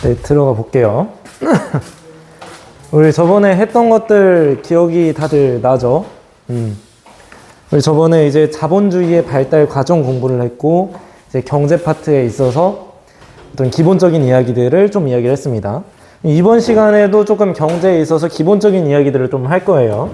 네, 들어가 볼게요. 우리 저번에 했던 것들 기억이 다들 나죠? 우리 저번에 이제 자본주의의 발달 과정 공부를 했고, 이제 경제 파트에 있어서 어떤 기본적인 이야기들을 좀 이야기를 했습니다. 이번 시간에도 조금 경제에 있어서 기본적인 이야기들을 좀 할 거예요.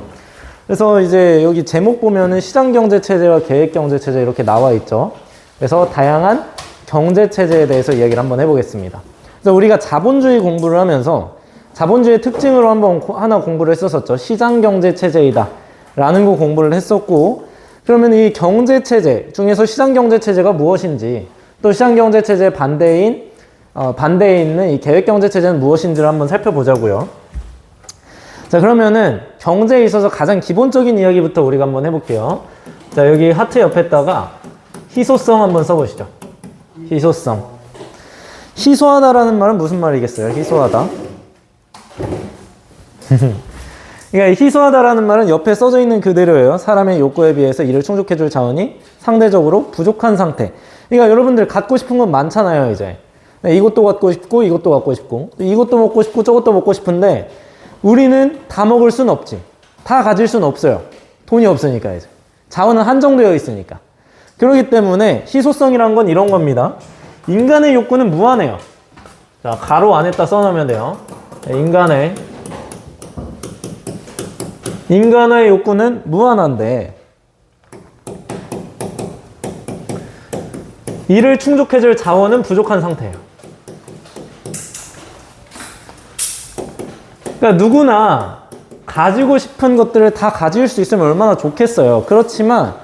그래서 이제 여기 제목 보면은 시장경제체제와 계획경제체제 이렇게 나와 있죠. 그래서 다양한 경제체제에 대해서 이야기를 한번 해보겠습니다. 그래서 우리가 자본주의 공부를 하면서 자본주의 특징으로 한번 하나 공부를 했었죠. 시장경제체제이다 라는 거 공부를 했었고, 그러면 이 경제체제 중에서 시장경제체제가 무엇인지, 또 시장경제체제의 반대에 있는 이 계획경제체제는 무엇인지를 한번 살펴보자고요. 자, 그러면은 경제에 있어서 가장 기본적인 이야기부터 우리가 한번 해볼게요. 자, 여기 하트 옆에다가 희소성 한번 써보시죠. 희소성. 희소하다라는 말은 무슨 말이겠어요? 희소하다. 그러니까 희소하다라는 말은 옆에 써져 있는 그대로예요. 사람의 욕구에 비해서 이를 충족해줄 자원이 상대적으로 부족한 상태. 그러니까 여러분들 갖고 싶은 건 많잖아요, 이제. 이것도 갖고 싶고, 이것도 갖고 싶고, 이것도 먹고 싶고, 저것도 먹고 싶은데, 우리는 다 먹을 순 없지. 다 가질 순 없어요. 돈이 없으니까, 이제. 자원은 한정되어 있으니까. 그렇기 때문에 희소성이란 건 이런 겁니다. 인간의 욕구는 무한해요. 자, 가로 안에다 써놓으면 돼요. 인간의 욕구는 무한한데, 이를 충족해줄 자원은 부족한 상태예요. 그러니까 누구나 가지고 싶은 것들을 다 가질 수 있으면 얼마나 좋겠어요. 그렇지만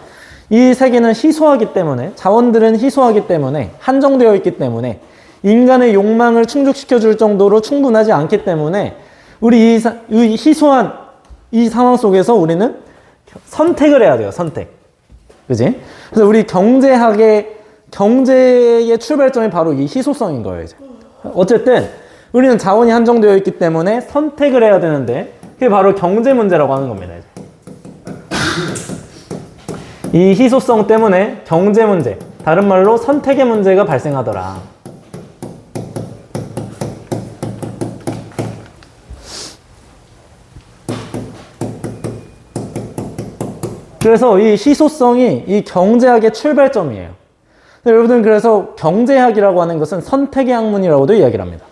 이 세계는 희소하기 때문에, 자원들은 희소하기 때문에, 한정되어 있기 때문에, 인간의 욕망을 충족시켜줄 정도로 충분하지 않기 때문에, 우리 이 희소한 이 상황 속에서 우리는 선택을 해야 돼요. 선택. 그지? 그래서 우리 경제의 출발점이 바로 이 희소성인 거예요, 이제. 어쨌든 우리는 자원이 한정되어 있기 때문에 선택을 해야 되는데, 그게 바로 경제 문제라고 하는 겁니다, 이제. 이 희소성 때문에 경제 문제, 다른 말로 선택의 문제가 발생하더라. 그래서 이 희소성이 이 경제학의 출발점이에요. 여러분들, 그래서 경제학이라고 하는 것은 선택의 학문이라고도 이야기를 합니다.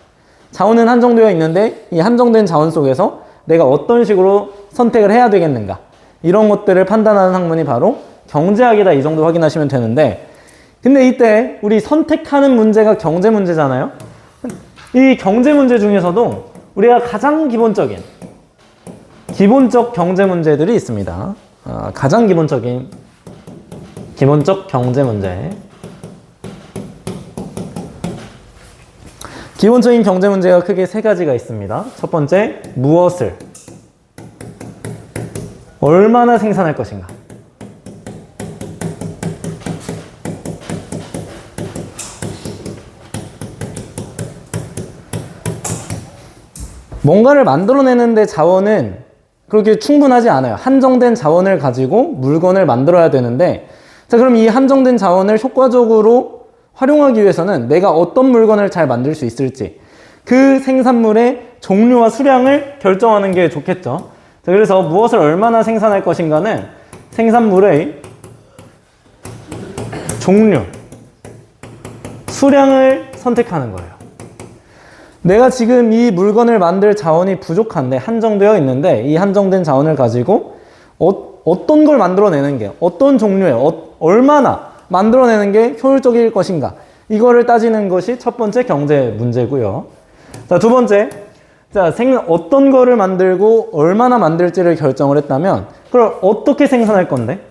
자원은 한정되어 있는데 이 한정된 자원 속에서 내가 어떤 식으로 선택을 해야 되겠는가, 이런 것들을 판단하는 학문이 바로 경제학이다, 이 정도 확인하시면 되는데, 근데 이때 우리 선택하는 문제가 경제 문제잖아요. 이 경제 문제 중에서도 우리가 가장 기본적 경제 문제들이 있습니다. 가장 기본적 경제 문제. 기본적인 경제 문제가 크게 세 가지가 있습니다. 첫 번째, 무엇을 얼마나 생산할 것인가. 뭔가를 만들어내는데 자원은 그렇게 충분하지 않아요. 한정된 자원을 가지고 물건을 만들어야 되는데, 자, 그럼 이 한정된 자원을 효과적으로 활용하기 위해서는 내가 어떤 물건을 잘 만들 수 있을지, 그 생산물의 종류와 수량을 결정하는 게 좋겠죠. 자, 그래서 무엇을 얼마나 생산할 것인가는 생산물의 종류, 수량을 선택하는 거예요. 내가 지금 이 물건을 만들 자원이 부족한데, 한정되어 있는데, 이 한정된 자원을 가지고 어떤 걸 만들어내는 게, 어떤 종류의, 얼마나 만들어내는 게 효율적일 것인가, 이거를 따지는 것이 첫 번째 경제 문제고요. 자, 두 번째, 자, 어떤 거를 만들고 얼마나 만들지를 결정을 했다면, 그걸 어떻게 생산할 건데?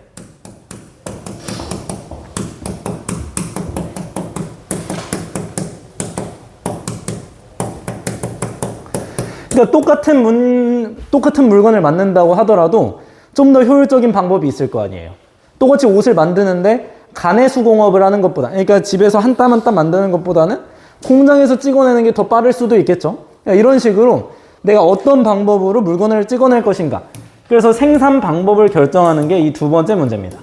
그러니까 똑같은 물건을 만든다고 하더라도 좀 더 효율적인 방법이 있을 거 아니에요. 똑같이 옷을 만드는데 가내수공업을 하는 것보다, 그러니까 집에서 한 땀 한 땀 만드는 것보다는 공장에서 찍어내는 게 더 빠를 수도 있겠죠. 이런 식으로 내가 어떤 방법으로 물건을 찍어낼 것인가, 그래서 생산 방법을 결정하는 게 이 두 번째 문제입니다.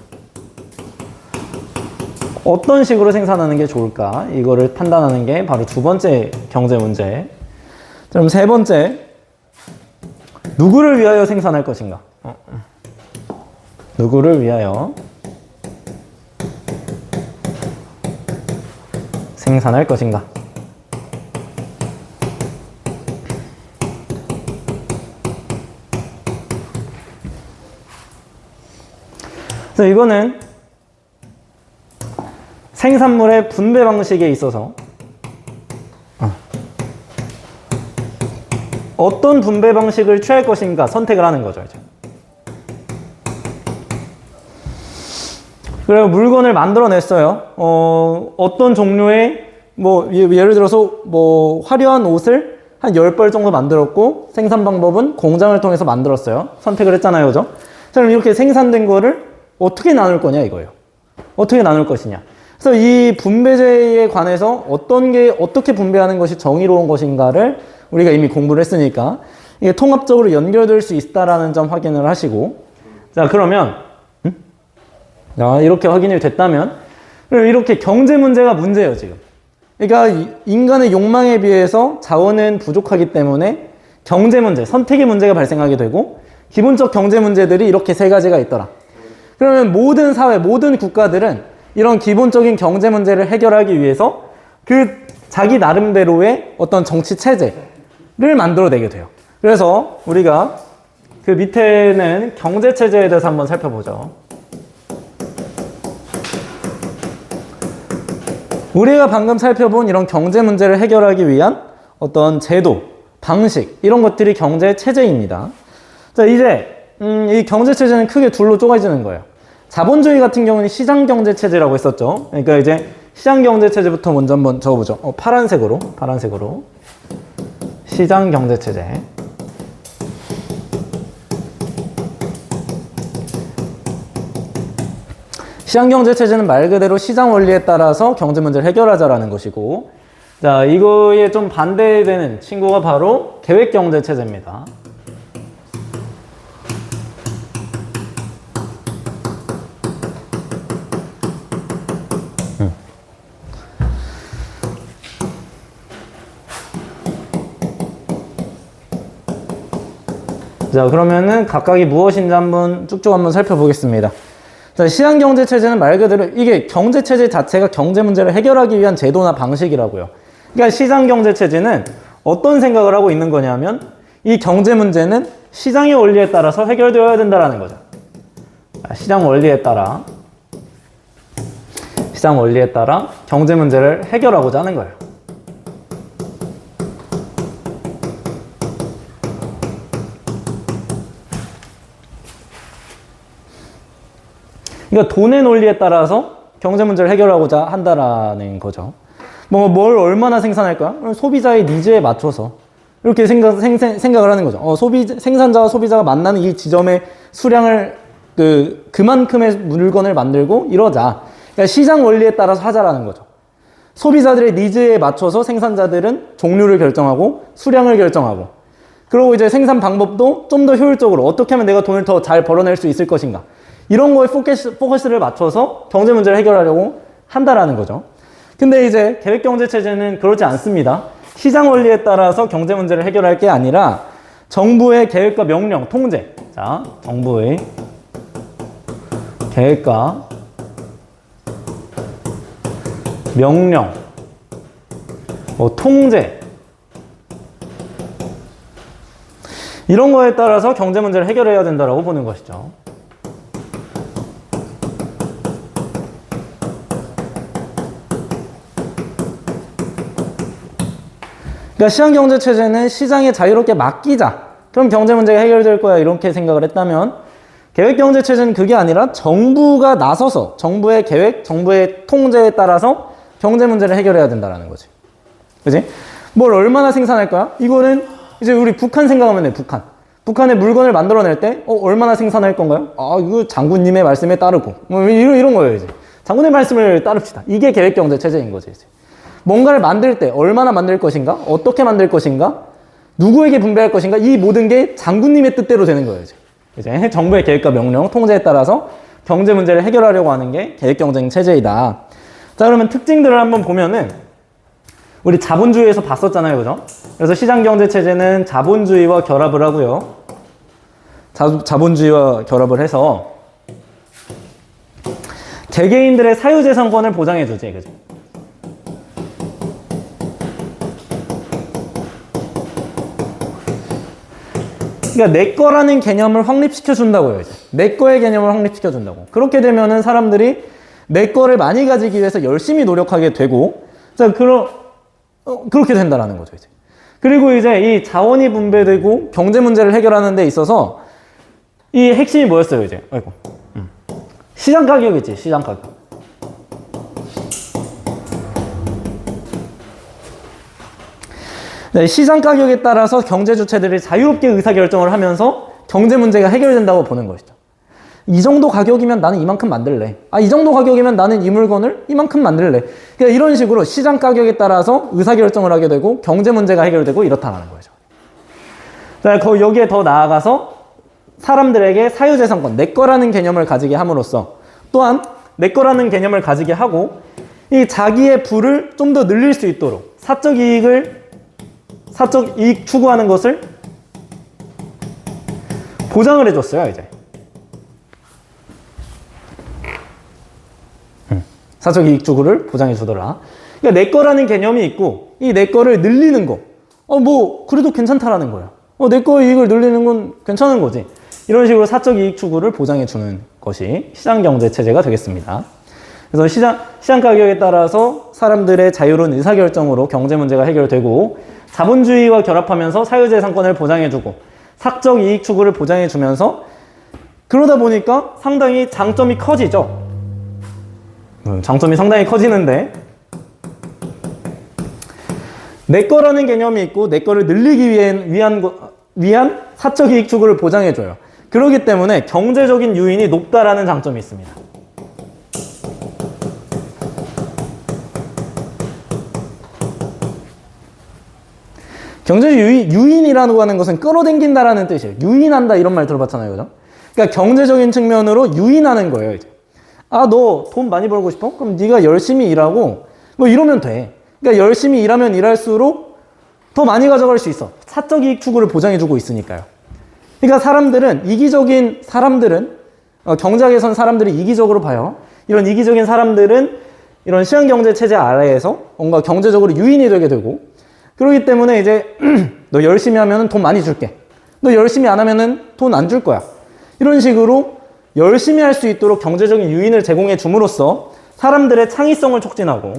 어떤 식으로 생산하는 게 좋을까? 이거를 판단하는 게 바로 두 번째 경제 문제. 그럼 세 번째, 누구를 위하여 생산할 것인가? 누구를 위하여 생산할 것인가? 그래서 이거는 생산물의 분배 방식에 있어서 어떤 분배 방식을 취할 것인가 선택을 하는 거죠, 이제. 그리고 물건을 만들어냈어요. 어떤 종류의, 예를 들어서, 화려한 옷을 한 10벌 정도 만들었고, 생산 방법은 공장을 통해서 만들었어요. 선택을 했잖아요, 그죠? 자, 그럼 이렇게 생산된 거를 어떻게 나눌 거냐, 이거예요. 어떻게 나눌 것이냐. 그래서 이 분배제에 관해서 어떻게 분배하는 것이 정의로운 것인가를 우리가 이미 공부를 했으니까, 이게 통합적으로 연결될 수 있다라는 점 확인을 하시고, 자, 그러면, 자, 이렇게 확인이 됐다면, 이렇게 경제 문제가 문제예요, 지금. 그러니까 인간의 욕망에 비해서 자원은 부족하기 때문에 경제 문제, 선택의 문제가 발생하게 되고, 기본적 경제 문제들이 이렇게 세 가지가 있더라. 그러면 모든 사회, 모든 국가들은 이런 기본적인 경제 문제를 해결하기 위해서 그 자기 나름대로의 어떤 정치 체제를 만들어내게 돼요. 그래서 우리가 그 밑에는 경제 체제에 대해서 한번 살펴보죠. 우리가 방금 살펴본 이런 경제 문제를 해결하기 위한 어떤 제도, 방식, 이런 것들이 경제 체제입니다. 자, 이제 이 경제 체제는 크게 둘로 쪼개지는 거예요. 자본주의 같은 경우는 시장 경제 체제라고 했었죠. 그러니까 이제 시장 경제 체제부터 먼저 한번 적어보죠. 파란색으로 시장 경제 체제. 시장 경제 체제는 말 그대로 시장 원리에 따라서 경제 문제를 해결하자라는 것이고, 자, 이거에 좀 반대되는 친구가 바로 계획 경제 체제입니다. 자, 그러면은 각각이 무엇인지 한번 쭉쭉 한번 살펴보겠습니다. 자, 시장경제체제는 말 그대로 이게 경제체제 자체가 경제 문제를 해결하기 위한 제도나 방식이라고요. 그러니까 시장경제체제는 어떤 생각을 하고 있는 거냐면 이 경제 문제는 시장의 원리에 따라서 해결되어야 된다는 거죠. 시장 원리에 따라 경제 문제를 해결하고자 하는 거예요. 그러니까 돈의 논리에 따라서 경제 문제를 해결하고자 한다라는 거죠. 뭘 얼마나 생산할 거야? 소비자의 니즈에 맞춰서 이렇게 생각을 하는 거죠. 생산자와 소비자가 만나는 이 지점의 수량을 그만큼의 물건을 만들고 이러자. 그러니까 시장 원리에 따라서 하자라는 거죠. 소비자들의 니즈에 맞춰서 생산자들은 종류를 결정하고 수량을 결정하고, 그리고 이제 생산 방법도 좀 더 효율적으로 어떻게 하면 내가 돈을 더 잘 벌어낼 수 있을 것인가, 이런 거에 포커스를 맞춰서 경제 문제를 해결하려고 한다라는 거죠. 근데 이제 계획경제체제는 그렇지 않습니다. 시장 원리에 따라서 경제 문제를 해결할 게 아니라 정부의 계획과 명령, 통제. 자, 정부의 계획과 명령, 통제, 이런 거에 따라서 경제 문제를 해결해야 된다고 보는 것이죠. 그러니까 시장경제체제는 시장에 자유롭게 맡기자, 그럼 경제 문제가 해결될 거야, 이렇게 생각을 했다면, 계획경제체제는 그게 아니라 정부가 나서서 정부의 계획, 정부의 통제에 따라서 경제 문제를 해결해야 된다는 거지. 그지? 뭘 얼마나 생산할 거야? 이거는 이제 우리 북한 생각하면 돼, 북한. 북한의 물건을 만들어낼 때, 얼마나 생산할 건가요? 이거 장군님의 말씀에 따르고. 이런 거예요, 이제. 장군의 말씀을 따릅시다. 이게 계획경제체제인 거지, 이제. 뭔가를 만들 때 얼마나 만들 것인가, 어떻게 만들 것인가, 누구에게 분배할 것인가, 이 모든 게 장군님의 뜻대로 되는 거예요, 이제. 정부의 계획과 명령, 통제에 따라서 경제 문제를 해결하려고 하는 게 계획경쟁 체제이다. 자, 그러면 특징들을 한번 보면은 우리 자본주의에서 봤었잖아요, 그죠? 그래서 시장경제체제는 자본주의와 결합을 하고요. 자본주의와 결합을 해서 개개인들의 사유재산권을 보장해주지, 그죠? 그러니까 내 거라는 개념을 확립시켜준다고요, 이제. 내 거의 개념을 확립시켜준다고. 그렇게 되면은 사람들이 내 거를 많이 가지기 위해서 열심히 노력하게 되고, 자, 그렇게 된다라는 거죠, 이제. 그리고 이제 이 자원이 분배되고 경제 문제를 해결하는 데 있어서 이 핵심이 뭐였어요, 이제? 아이고. 시장 가격이지, 시장 가격. 네, 시장 가격에 따라서 경제 주체들이 자유롭게 의사결정을 하면서 경제 문제가 해결된다고 보는 것이죠. 이 정도 가격이면 나는 이만큼 만들래. 아, 이 정도 가격이면 나는 이 물건을 이만큼 만들래. 그러니까 이런 식으로 시장 가격에 따라서 의사결정을 하게 되고 경제 문제가 해결되고 이렇다는 거죠. 자, 여기에 더 나아가서 사람들에게 사유재산권, 내 거라는 개념을 가지게 함으로써 또한 내 거라는 개념을 가지게 하고 이 자기의 부를 좀 더 늘릴 수 있도록 사적 이익 추구하는 것을 보장을 해줬어요, 이제. 사적 이익 추구를 보장해 주더라. 그러니까 내 거라는 개념이 있고 이 내 거를 늘리는 거. 뭐 그래도 괜찮다라는 거야. 내 거 이익을 늘리는 건 괜찮은 거지. 이런 식으로 사적 이익 추구를 보장해 주는 것이 시장 경제 체제가 되겠습니다. 그래서 시장 가격에 따라서 사람들의 자유로운 의사결정으로 경제 문제가 해결되고 자본주의와 결합하면서 사유재산권을 보장해주고 사적 이익 추구를 보장해주면서 그러다 보니까 상당히 장점이 커지죠. 장점이 상당히 커지는데 내 거라는 개념이 있고 내 거를 늘리기 위한 사적 이익 추구를 보장해줘요. 그렇기 때문에 경제적인 유인이 높다라는 장점이 있습니다. 경제적 유인이라고 하는 것은 끌어당긴다라는 뜻이에요. 유인한다 이런 말 들어봤잖아요, 그죠? 그러니까 경제적인 측면으로 유인하는 거예요, 이제. 아, 너 돈 많이 벌고 싶어? 그럼 네가 열심히 일하고 뭐 이러면 돼. 그러니까 열심히 일하면 일할수록 더 많이 가져갈 수 있어. 사적 이익 추구를 보장해주고 있으니까요. 그러니까 경제학에선 사람들이 이기적으로 봐요. 이런 이기적인 사람들은 이런 시장경제 체제 아래에서 뭔가 경제적으로 유인이 되게 되고 그렇기 때문에 이제 너 열심히 하면 돈 많이 줄게. 너 열심히 안 하면 돈 안 줄 거야. 이런 식으로 열심히 할 수 있도록 경제적인 유인을 제공해 줌으로써 사람들의 창의성을 촉진하고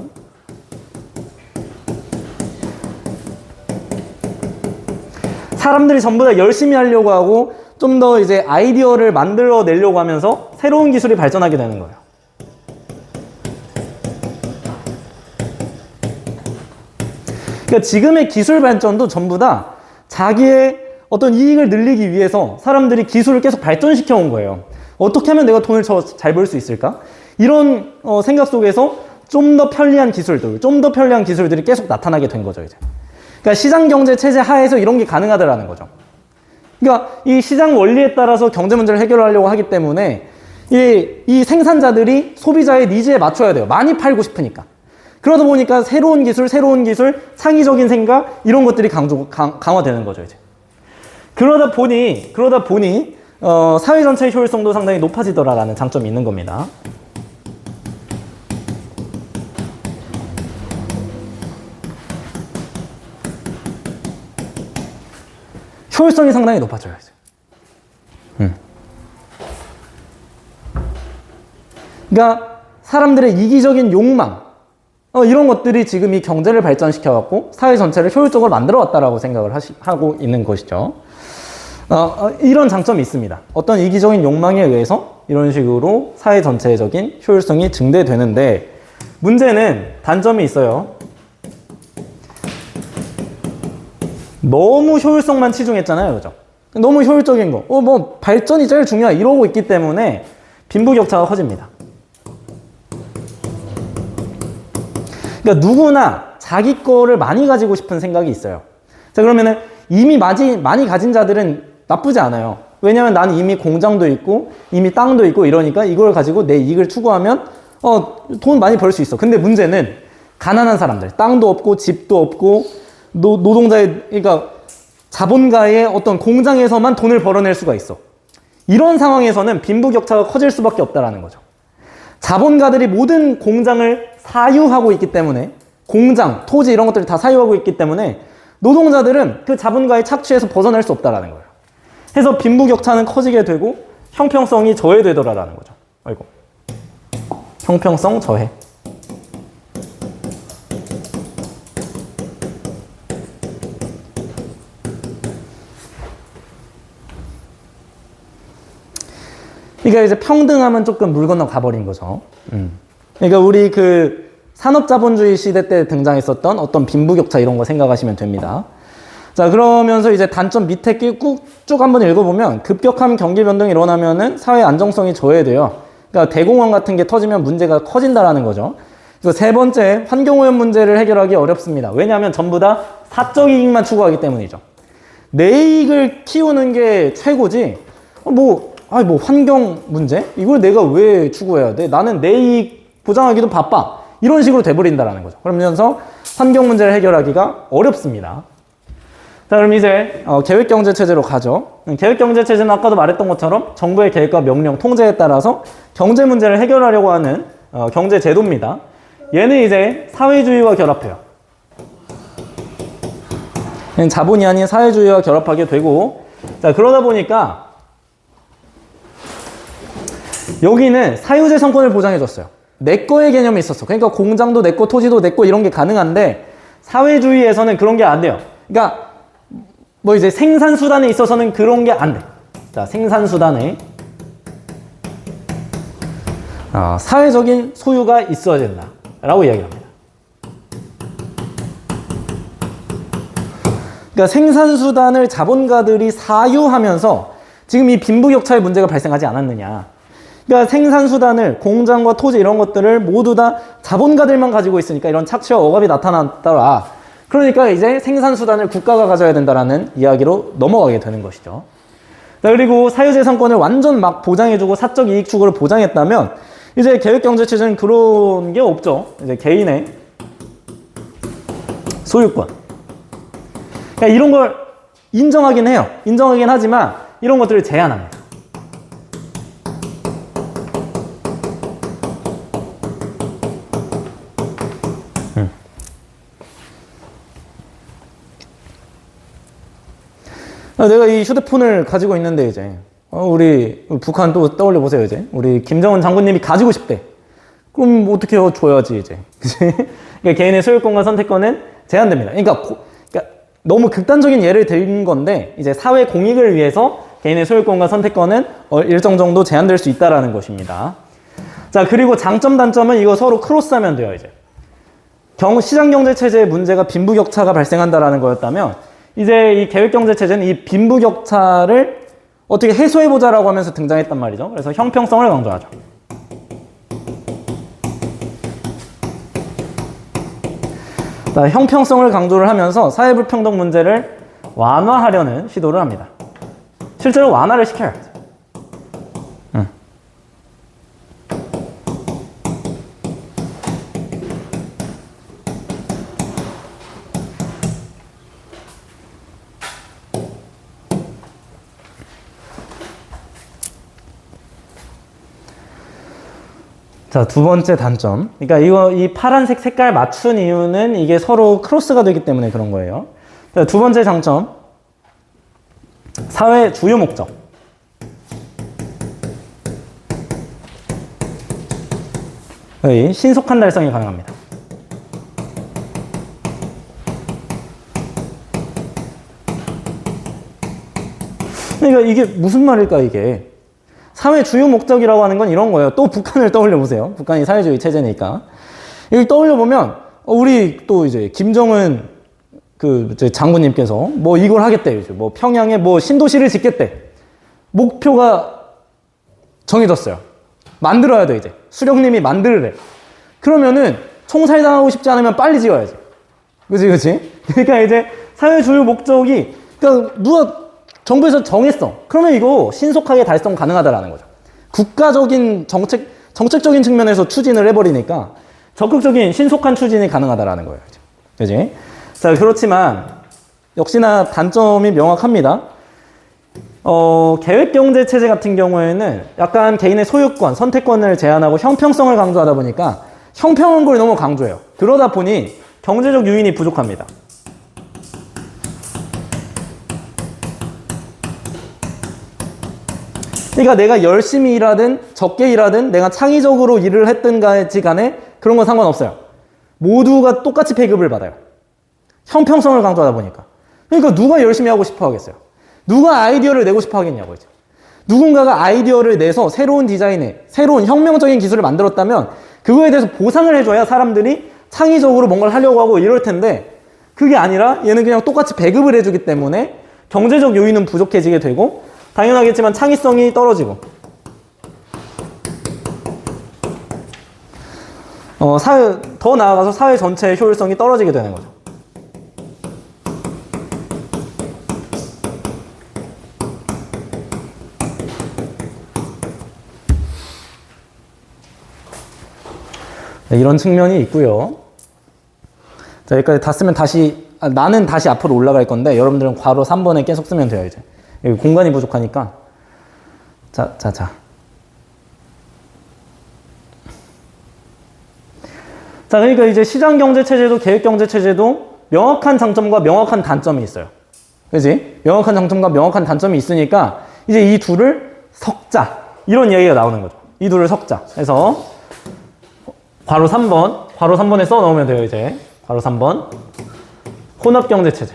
사람들이 전부 다 열심히 하려고 하고 좀 더 이제 아이디어를 만들어 내려고 하면서 새로운 기술이 발전하게 되는 거예요. 그러니까 지금의 기술 발전도 전부 다 자기의 어떤 이익을 늘리기 위해서 사람들이 기술을 계속 발전시켜 온 거예요. 어떻게 하면 내가 돈을 잘 벌 수 있을까? 이런 생각 속에서 좀 더 편리한 기술들이 계속 나타나게 된 거죠, 이제. 그러니까 시장 경제 체제 하에서 이런 게 가능하다라는 거죠. 그러니까 이 시장 원리에 따라서 경제 문제를 해결하려고 하기 때문에 이 생산자들이 소비자의 니즈에 맞춰야 돼요. 많이 팔고 싶으니까. 그러다 보니까 새로운 기술, 창의적인 생각 이런 것들이 강화되는 거죠, 이제. 그러다 보니 사회 전체의 효율성도 상당히 높아지더라라는 장점이 있는 겁니다. 효율성이 상당히 높아져요, 이제. 그러니까 사람들의 이기적인 욕망 이런 것들이 지금 이 경제를 발전시켜갖고 사회 전체를 효율적으로 만들어 왔다라고 생각을 하고 있는 것이죠. 이런 장점이 있습니다. 어떤 이기적인 욕망에 의해서 이런 식으로 사회 전체적인 효율성이 증대되는데 문제는 단점이 있어요. 너무 효율성만 치중했잖아요, 그죠? 너무 효율적인 거, 뭐 발전이 제일 중요해 이러고 있기 때문에 빈부격차가 커집니다. 그러니까 누구나 자기 거를 많이 가지고 싶은 생각이 있어요. 자, 그러면은 이미 많이 가진 자들은 나쁘지 않아요. 왜냐면 나는 이미 공장도 있고 이미 땅도 있고 이러니까 이걸 가지고 내 이익을 추구하면 돈 많이 벌 수 있어. 근데 문제는 가난한 사람들, 땅도 없고 집도 없고 노동자의, 그러니까 자본가의 어떤 공장에서만 돈을 벌어낼 수가 있어. 이런 상황에서는 빈부격차가 커질 수밖에 없다라는 거죠. 자본가들이 모든 공장을 사유하고 있기 때문에, 공장, 토지 이런 것들을 다 사유하고 있기 때문에 노동자들은 그 자본가의 착취에서 벗어날 수 없다라는 거예요. 해서 빈부격차는 커지게 되고 형평성이 저해되더라라는 거죠. 아이고. 형평성 저해. 그러니까 이제 평등함은 조금 물 건너 가버린 거죠. 그러니까 우리 그 산업자본주의 시대 때 등장했었던 어떤 빈부격차 이런 거 생각하시면 됩니다. 자, 그러면서 이제 단점 밑에 쭉 한번 읽어보면 급격한 경기 변동이 일어나면은 사회 안정성이 저해돼요. 그러니까 대공원 같은 게 터지면 문제가 커진다라는 거죠. 그래서 세 번째, 환경오염 문제를 해결하기 어렵습니다. 왜냐하면 전부 다 사적 이익만 추구하기 때문이죠. 내 이익을 키우는 게 최고지, 뭐 환경 문제? 이걸 내가 왜 추구해야 돼? 나는 내 이익 보장하기도 바빠. 이런 식으로 돼버린다라는 거죠. 그러면서 환경 문제를 해결하기가 어렵습니다. 자, 그럼 이제 계획경제체제로 가죠. 계획경제체제는 아까도 말했던 것처럼 정부의 계획과 명령, 통제에 따라서 경제 문제를 해결하려고 하는 경제제도입니다. 얘는 이제 사회주의와 결합해요. 얘는 자본이 아닌 사회주의와 결합하게 되고, 자, 그러다 보니까 여기는 사유재산권을 보장해줬어요. 내 거의 개념이 있었어. 그러니까 공장도 내 거, 토지도 내 거 이런 게 가능한데 사회주의에서는 그런 게 안 돼요. 그러니까 뭐 이제 생산수단에 있어서는 그런 게 안 돼. 자, 생산수단에 사회적인 소유가 있어야 된다 라고 이야기합니다. 그러니까 생산수단을 자본가들이 사유하면서 지금 이 빈부격차의 문제가 발생하지 않았느냐. 그러니까 생산수단을, 공장과 토지 이런 것들을 모두 다 자본가들만 가지고 있으니까 이런 착취와 억압이 나타났더라. 그러니까 이제 생산수단을 국가가 가져야 된다라는 이야기로 넘어가게 되는 것이죠. 자, 그리고 사유재산권을 완전 막 보장해주고 사적 이익 추구를 보장했다면 이제 계획경제체제는 그런 게 없죠. 이제 개인의 소유권. 그러니까 이런 걸 인정하긴 해요. 인정하긴 하지만 이런 것들을 제한합니다. 내가 이 휴대폰을 가지고 있는데 이제 우리 북한 또 떠올려 보세요. 이제 우리 김정은 장군님이 가지고 싶대. 그럼 어떻게 줘야지 이제. 그러니까 개인의 소유권과 선택권은 제한됩니다. 그러니까 너무 극단적인 예를 든 건데 이제 사회 공익을 위해서 개인의 소유권과 선택권은 일정 정도 제한될 수 있다라는 것입니다. 자, 그리고 장점 단점은 이거 서로 크로스하면 돼요. 이제 시장경제체제의 문제가 빈부격차가 발생한다라는 거였다면 이제 이 계획경제체제는 이 빈부격차를 어떻게 해소해보자라고 하면서 등장했단 말이죠. 그래서 형평성을 강조하죠. 자, 형평성을 강조를 하면서 사회불평등 문제를 완화하려는 시도를 합니다. 실제로 완화를 시켜야죠. 자, 두 번째 단점. 그러니까 이 파란색 색깔 맞춘 이유는 이게 서로 크로스가 되기 때문에 그런 거예요. 자, 두 번째 장점. 사회 주요 목적. 여기 신속한 달성이 가능합니다. 그러니까 이게 무슨 말일까, 이게. 사회 주요 목적이라고 하는 건 이런 거예요. 또 북한을 떠올려 보세요. 북한이 사회주의 체제니까. 이걸 떠올려 보면 우리 또 이제 김정은 그 장군님께서 뭐 이걸 하겠대. 뭐 평양에 뭐 신도시를 짓겠대. 목표가 정해졌어요. 만들어야 돼, 이제. 수령님이 만들래. 그러면은 총살당하고 싶지 않으면 빨리 지어야지. 그치? 그러니까 이제 사회 주요 목적이, 그러니까 누가 정부에서 정했어. 그러면 이거 신속하게 달성 가능하다라는 거죠. 국가적인 정책, 정책적인 측면에서 추진을 해버리니까 적극적인 신속한 추진이 가능하다라는 거예요. 그지? 자, 그렇지만 역시나 단점이 명확합니다. 계획경제체제 같은 경우에는 약간 개인의 소유권, 선택권을 제한하고 형평성을 강조하다 보니까 형평한 걸 너무 강조해요. 그러다 보니 경제적 유인이 부족합니다. 그러니까 내가 열심히 일하든 적게 일하든 내가 창의적으로 일을 했든 간에 그런 건 상관없어요. 모두가 똑같이 배급을 받아요. 형평성을 강조하다 보니까. 그러니까 누가 열심히 하고 싶어 하겠어요? 누가 아이디어를 내고 싶어 하겠냐고요. 누군가가 아이디어를 내서 새로운 디자인에 새로운 혁명적인 기술을 만들었다면 그거에 대해서 보상을 해줘야 사람들이 창의적으로 뭔가를 하려고 하고 이럴 텐데 그게 아니라 얘는 그냥 똑같이 배급을 해주기 때문에 경제적 요인은 부족해지게 되고 당연하겠지만 창의성이 떨어지고 더 나아가서 사회 전체의 효율성이 떨어지게 되는 거죠. 네, 이런 측면이 있고요. 자, 여기까지 다 쓰면 나는 다시 앞으로 올라갈 건데 여러분들은 괄호 3번에 계속 쓰면 돼요. 이제 여기 공간이 부족하니까 자. 자, 그러니까 이제 시장경제체제도 계획경제체제도 명확한 장점과 명확한 단점이 있어요. 그지? 명확한 장점과 명확한 단점이 있으니까 이제 이 둘을 섞자 이런 얘기가 나오는 거죠. 이 둘을 섞자. 그래서 괄호 3번에 써 넣으면 돼요. 이제 괄호 3번 혼합경제체제.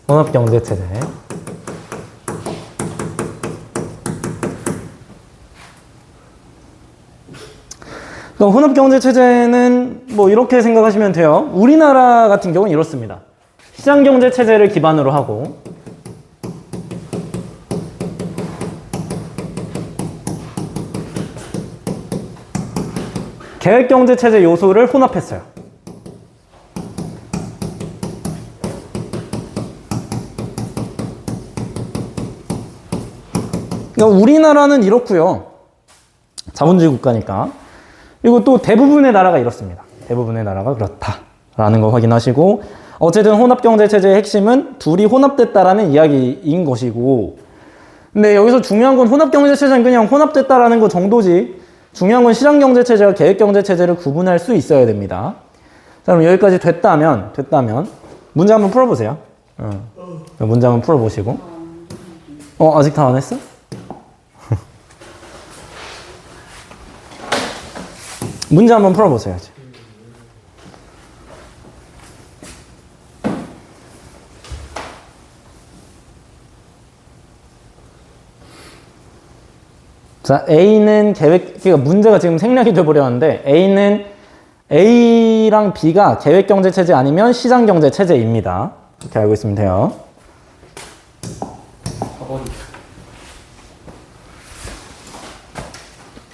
혼합경제체제. 그러니까 혼합경제체제는 뭐 이렇게 생각하시면 돼요. 우리나라 같은 경우는 이렇습니다. 시장경제체제를 기반으로 하고 계획경제체제 요소를 혼합했어요. 그러니까 우리나라는 이렇고요. 자본주의 국가니까. 그리고 또 대부분의 나라가 이렇습니다. 대부분의 나라가 그렇다라는 거 확인하시고 어쨌든 혼합경제체제의 핵심은 둘이 혼합됐다라는 이야기인 것이고 근데 여기서 중요한 건 혼합경제체제는 그냥 혼합됐다라는 거 정도지 중요한 건 시장경제체제와 계획경제체제를 구분할 수 있어야 됩니다. 자, 그럼 여기까지 됐다면 문제 한번 풀어보세요. 문제 한번 풀어보시고 아직 다 안 했어? 문제 한번 풀어보세요. 자, A는 그러니까 문제가 지금 생략이 돼버렸는데 A랑 B가 계획경제체제 아니면 시장경제체제입니다. 이렇게 알고 있으면 돼요.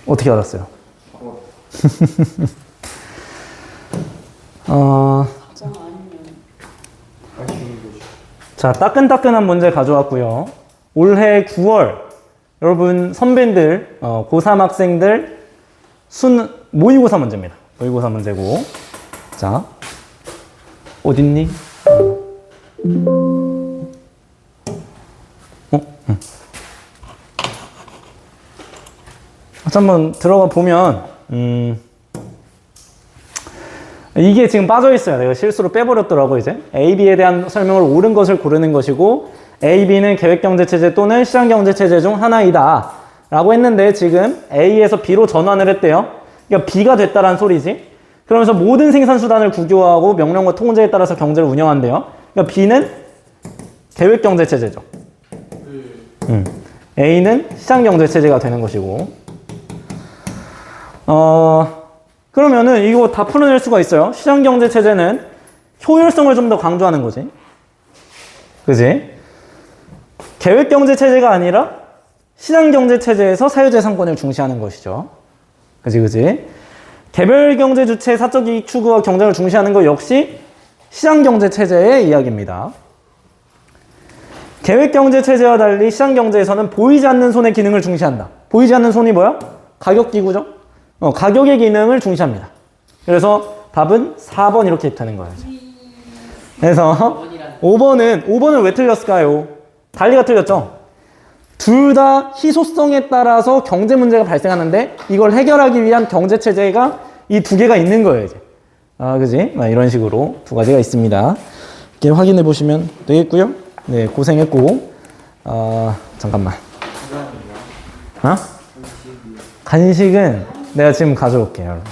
어떻게 알았어요? 자, 따끈따끈한 문제 가져왔고요. 올해 9월 여러분 선배들 고3 학생들 모의고사 문제입니다. 모의고사 문제고 자 어딨니? 한번 들어가 보면 이게 지금 빠져 있어요. 내가 실수로 빼버렸더라고. 이제 A, B에 대한 설명을 옳은 것을 고르는 것이고 A, B는 계획경제체제 또는 시장경제체제 중 하나이다 라고 했는데 지금 A에서 B로 전환을 했대요. 그러니까 B가 됐다라는 소리지. 그러면서 모든 생산수단을 구조하고 명령과 통제에 따라서 경제를 운영한대요. 그러니까 B는 계획경제체제죠. A는 시장경제체제가 되는 것이고 그러면은 이거 다 풀어낼 수가 있어요. 시장경제체제는 효율성을 좀 더 강조하는 거지. 그지? 계획경제체제가 아니라 시장경제체제에서 사유재산권을 중시하는 것이죠. 그지? 개별경제 주체의 사적이익 추구와 경쟁을 중시하는 것 역시 시장경제체제의 이야기입니다. 계획경제체제와 달리 시장경제에서는 보이지 않는 손의 기능을 중시한다. 보이지 않는 손이 뭐야? 가격기구죠? 가격의 기능을 중시합니다. 그래서 답은 4번 이렇게 되는 거예요. 그래서 5번은 왜 틀렸을까요? 달리가 틀렸죠? 둘 다 희소성에 따라서 경제 문제가 발생하는데 이걸 해결하기 위한 경제체제가 이 두 개가 있는 거예요. 이제. 그지? 이런 식으로 두 가지가 있습니다. 이렇게 확인해 보시면 되겠고요. 네, 고생했고. 잠깐만. 간식은 내가 지금 가져올게요, 여러분.